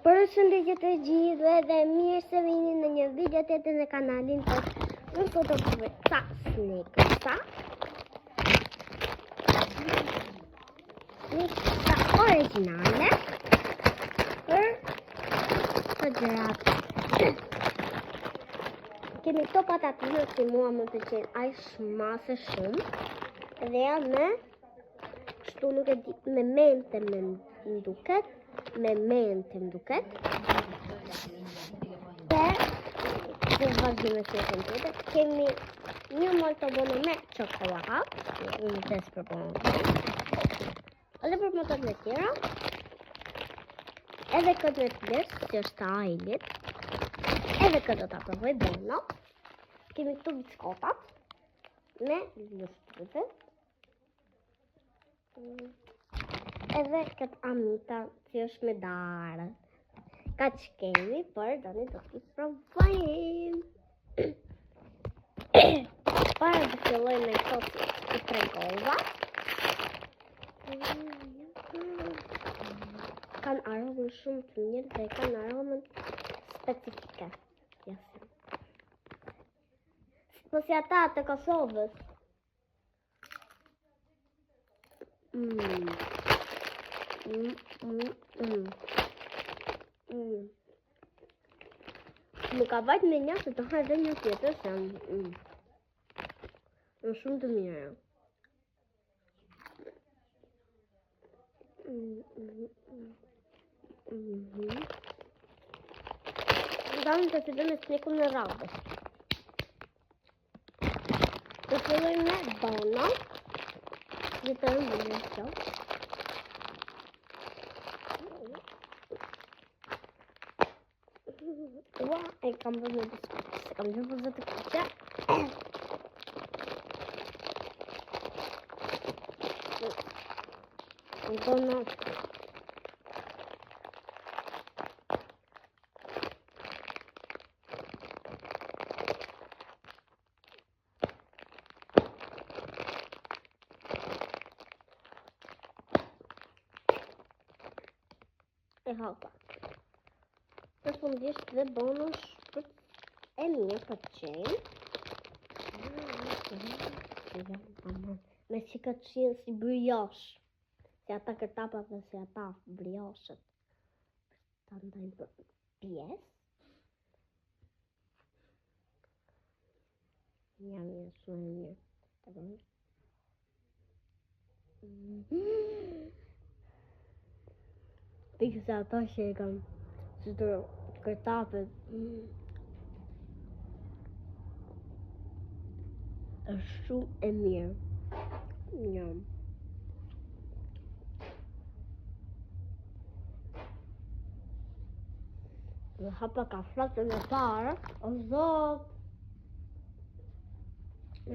Përshëndetje të gjithëve dhe mirë se vini në një video tjetër në kanalin tonë. Unë sot do të provoj ca snikësa. Snikësa origjinale për të gjërat. Kemi këto patatina që mua më pëlqejnë aq shmase shumë. Dhe janë me kështu nuk e di, me mente më duket. Me mente më duket. Dhe të vazhdim me sesën tjetër. Kemi një moltobono me çokoladë. Unë të spropon. Edhe për motat e tjera. Edhe këtë me pjesë, që është ajlit. Edhe këtë do ta provoj bono. Kemi këtu biskotat me lushtruve. Edhe këtë amita që është me darë. Ka që kemi, për doni do t'i provojmë. Para të filloj me këto që t'i tregova. Kanë aromën shumë të mirë dhe kanë aromën specifike. Po si ata të Kosovës. Më ka vajt me një se të hajt dhe një tjetër se në shumë të mira. Dam të filloj me snikun në radhës. Të filloj me bono. Dhe të rëmbë në qo. Ua, e kam vëzë në biskut, se kam gjë vëzë të kuqe. Bono. E hapa. Të fundisht dhe bono shpët e mirë për qenë. Me që këtë qenë si briosh. Si ata kërtapa dhe si ata brioshët. Ta ndajnë për pjesë. Ja mirë, shumë mirë. Të bëjnë. Pikë se ata që e kam që të kërtapet është shumë e mirë. Njëm. Dhe hapa ka flatën e parë. O zot!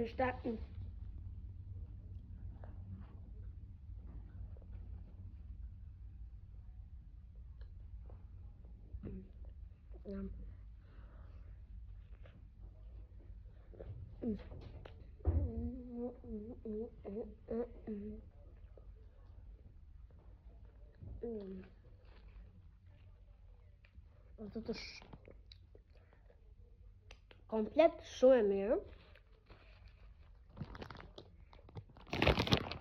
Ishte të komplet shumë e mirë.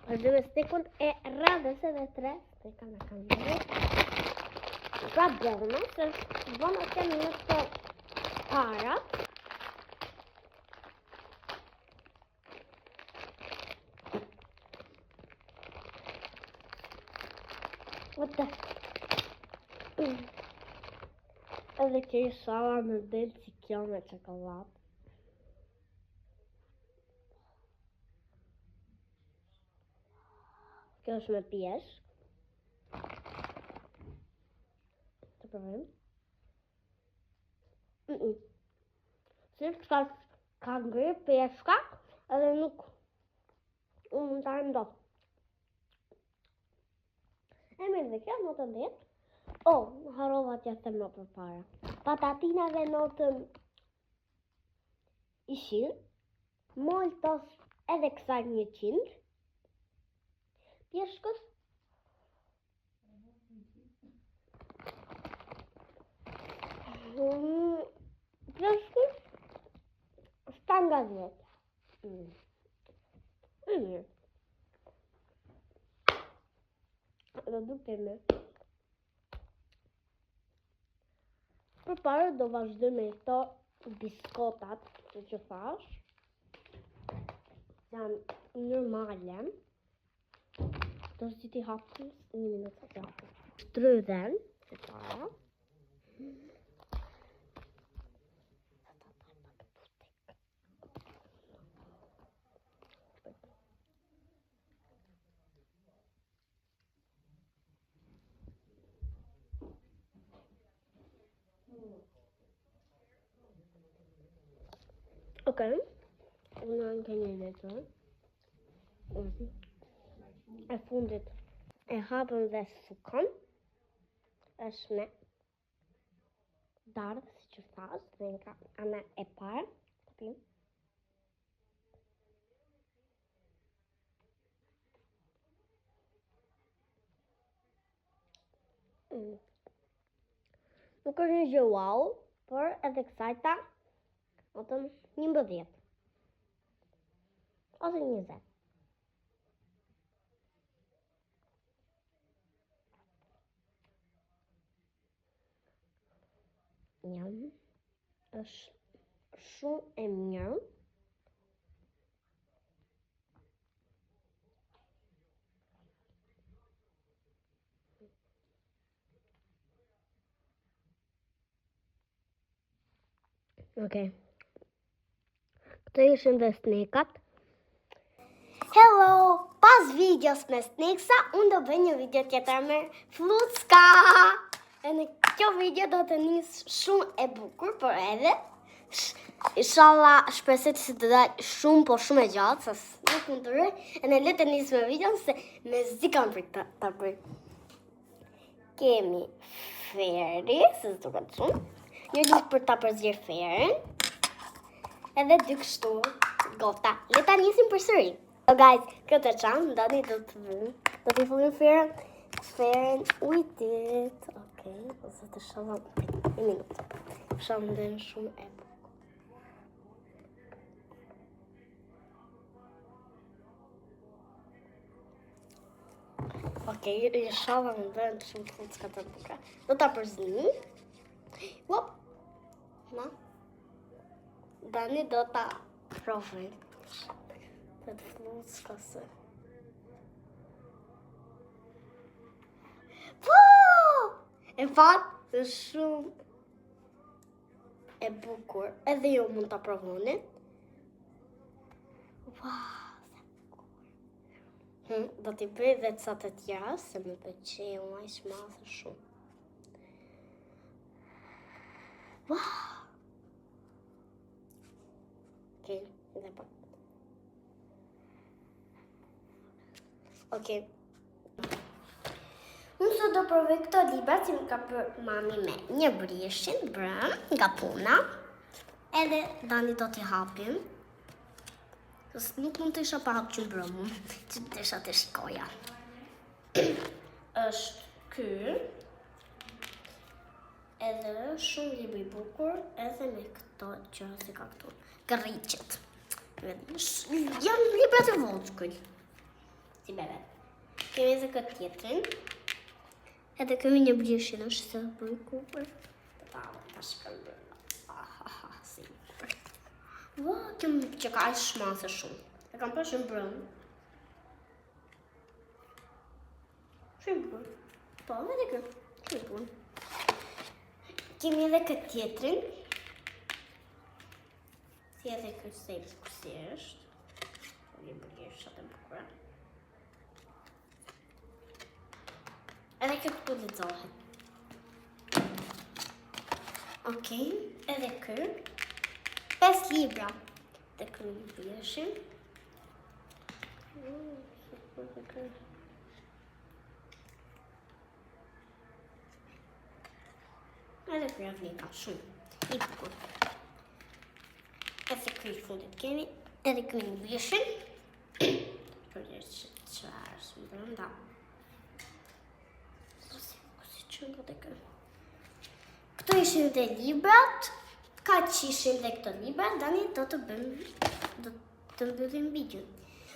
Vazhdim me stikun e radhës edhe 3 stika në kanë bërë. Ka bono, se bono kemi në të para. Vëtë. Edhe që i shala në delë që kjo me çokoladë. Kjo është me pjesë. Të provojmë. Si ka ngrirë peshka edhe nuk unë të armë do. E mirë dhe kjo notën 10. Harova t'ja them më përpara. Patatinave notën i shirë. Moltos edhe kësaj 100. Pjeshkës nga 10. Mirë. Do dukemi. Përpara do vazhdojmë me këto biskotat që thash. Janë normale. Do si ti hapim 1 minutë sa të hapim. Strudel, që para. Okej. Unë anche një letër. E fundit e hapëm dhe sukon. Është me dardhë, si që thas, dhe nga ana e parë. Kapim. Nuk është një gjë wow, por edhe kësajta otëm 11 ose 20. Jam është shumë e mirë. Okej. Këto ishin dhe snekat. Hello! Pas videos me sneksa, unë do bëj një video tjetër me flucka. E në kjo video do të nisë shumë e bukur, por edhe inshallah shpresoj se të dalë shumë, po shumë e gjatë, sa nuk mund të rrej. E në le të nisë me video se me zikam për ta bëj. Kemi feri, se s'duket shumë. Një lukë për ta përzirë ferin. Edhe 2 kështu gota. Le ta nisim përsëri. So guys, këtë çam ndani do të fillim ferin ujtit. Okej, ose të shohim 1 minutë. Shohim dhe shumë e bukur. Okej, shohim dhe shumë flucka të bukura. Do ta përzim. Hop. Na. Dani do ta provoj. Të flucka se. Po! E fat, është shumë e bukur. Edhe ju mund ta provoni. Wow, sa bukur. Do t'i bëj dhe ca të tjera, se më pëlqejnë aq madhe shumë. Wow! Okej, dhe pak. Okej. Unë sot do provoj këto libra që më ka për mami me një brishin, brëm, nga puna. Edhe Dani do t'i hapim. Nuk mund të isha pa hap që brëmu, që të isha të shikoja. Është ky. Edhe shumë libri i bukur, edhe me këto gjëra si ka këtu. Gërriqet. Janë libra të voçkull. Si bebe. Kemi edhe këtë tjetrin. Edhe kemi një brishin, është se bëj kuper. Ta shkëllë. Si kuper. Wow, kemi që ka aq shmase shumë. E kam përshë në brëm. Shumë bukur. Po, edhe kë. Shumë bukur. Kemi edhe këtë tjetrin. Si edhe këtë se i bukur si është. Një brishat e bukura. Edhe këtë të lexohet. Okej, edhe kë. 5 libra. Dhe kë një brishin. Edhe kë javnika, shumë. I bukur. Edhe kë i fundit kemi. Edhe kë një brishin. Për që qërë së më brënda. Këto ishin dhe librat. Ka qishim dhe këto libra, tani do të mbyllim videon.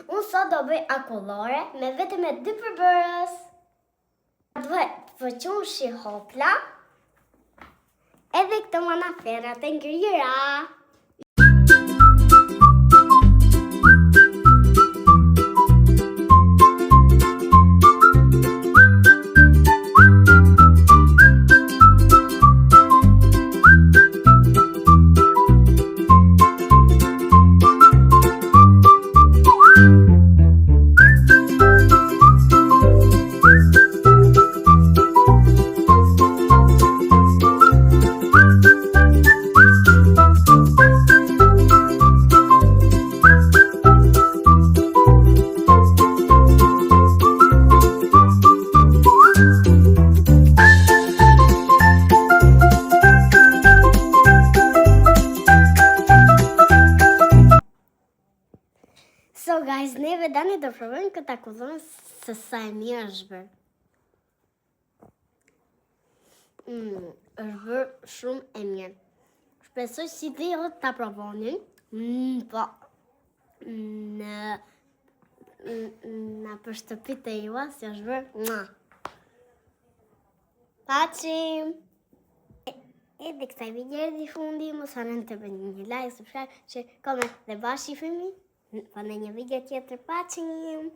Unë sot do bëj akullore me vetëm e 2 përbërës. Do të fëqun shi hopla, edhe këto manaferat e ngrira. So guys, neve tani do provojmë këtë akullon se sa e mirë është bërë. Është bërë shumë e mirë. Shpresoj si dhe jo ta provonin. Po në për shtëpit e jua si është bërë. Paqim! Edhe kësaj video di fundi, mos harroni të bëni një like, subscribe, share, comment dhe bashkë fëmi. Pa në një video tjetër, paqim!